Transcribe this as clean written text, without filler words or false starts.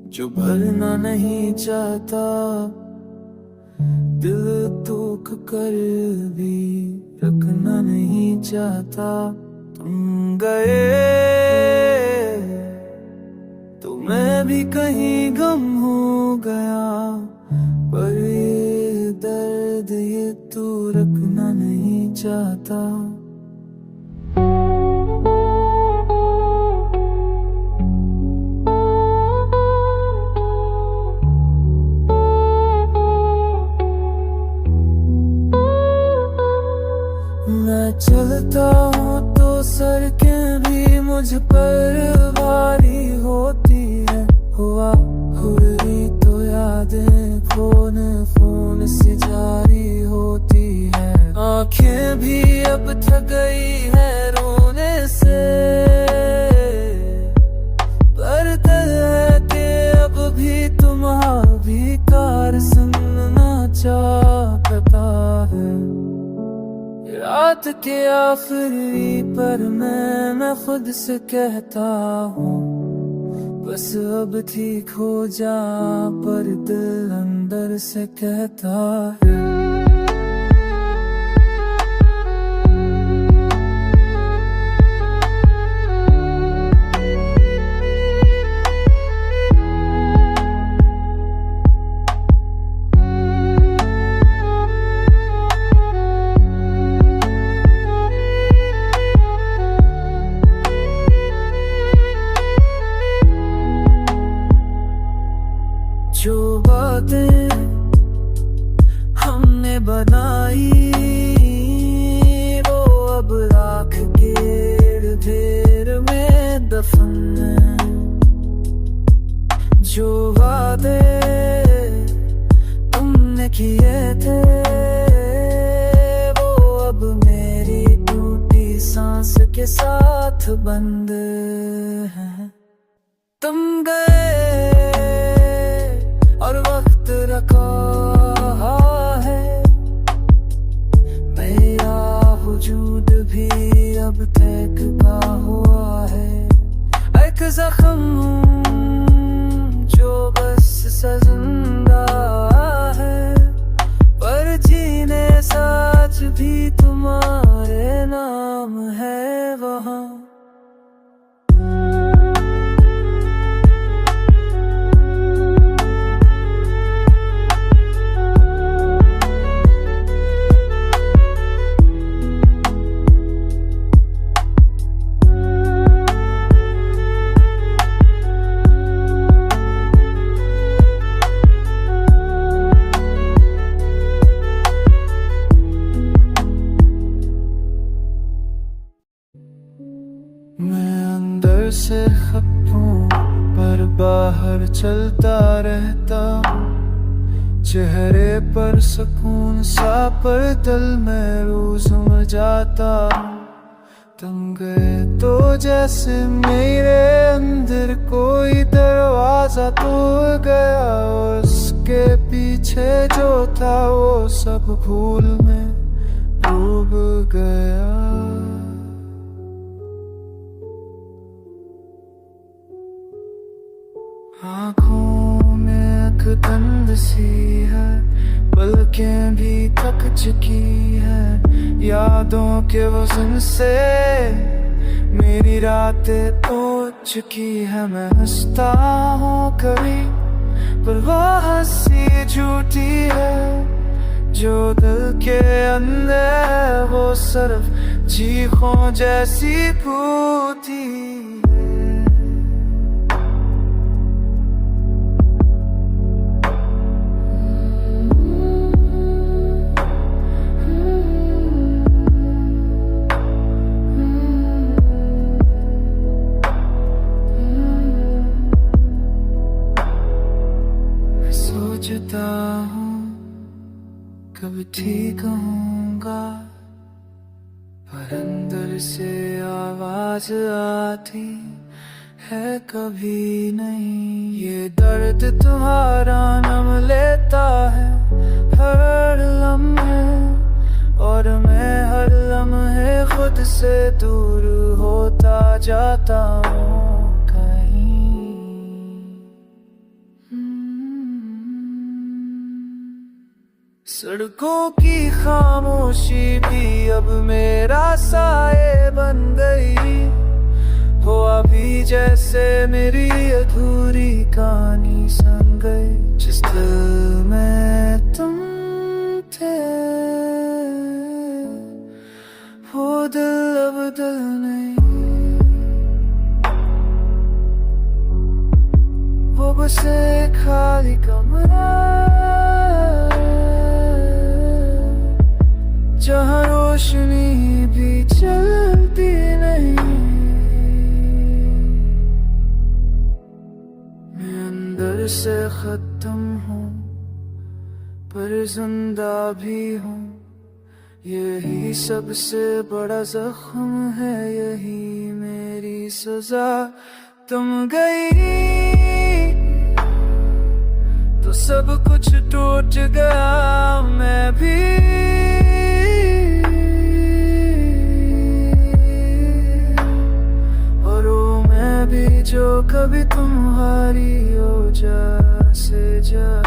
जो भरना नहीं चाहता, दिल तोख कर भी रखना नहीं चाहता। तुम गए तो मैं भी कहीं गम हो गया, पर ये दर्द ये तू रखना नहीं चाहता। मैं चलता हूँ तो सड़कें भी मुझ पर भारी होती है। हुआ हुई तो यादें फोन फोन से जारी होती है। आंखें भी अब थक गई है रोने से, पर दिल है कि अब भी तुम्हारा भी कार सुनना चाहता है। रात के आखिरी पर मैं खुद से कहता हूँ, बस अब ठीक हो जा, पर दिल अंदर से कहता है। जो बातें हमने बनाई वो अब राख के ढेर में दफन है। जो वादे तुमने किए थे वो अब मेरी टूटी सांस के साथ बंद है। तुम गए और वक्त रखा है, मेरा वजूद भी अब तक का हुआ है। एक जख्म जो बस जिंदा है, पर जीने साथ भी तुम्हारे नाम है वहाँ। मैं अंदर से खप हूँ पर बाहर चलता रहता हूँ। चेहरे पर सुकून सा पर दिल में रोज मर जाता हूँ। तुम गए तो जैसे मेरे अंदर कोई दरवाजा तोड़ गया, उसके पीछे जो था वो सब भूल में डूब गया। आँखों में अकदंद सी है, पलकें भी थक चुकी है। यादों के वजन से मेरी रातें तो चुकी है। मैं हंसता हूँ कभी पर वो हंसी झूठी है। जो दिल के अंदर वो सिर्फ चीखों जैसी फूटी है। सोचता हूँ कब ठीक होऊंगा, पर अंदर से आवाज आती है कभी नहीं। ये दर्द तुम्हारा नाम लेता है हर लम्हे, और मैं हर लम्हे खुद से दूर होता जाता हूँ कहीं। सड़कों की खामोशी भी अब मेरा साए बन गई, हो अभी जैसे मेरी अधूरी कहानी सुन गई। जिस दिल में तुम थे वो दिल अब दिल नहीं, वो बस एक खाली कमरा जहाँ रोशनी भी चलती नहीं। मैं अंदर से खत्म हूँ पर जिंदा भी हूँ, यही सबसे बड़ा जख्म है, यही मेरी सजा। तुम गई तो सब कुछ टूट गया, मैं भी और वो मैं भी जो कभी तुम्हारी हो जा से जा।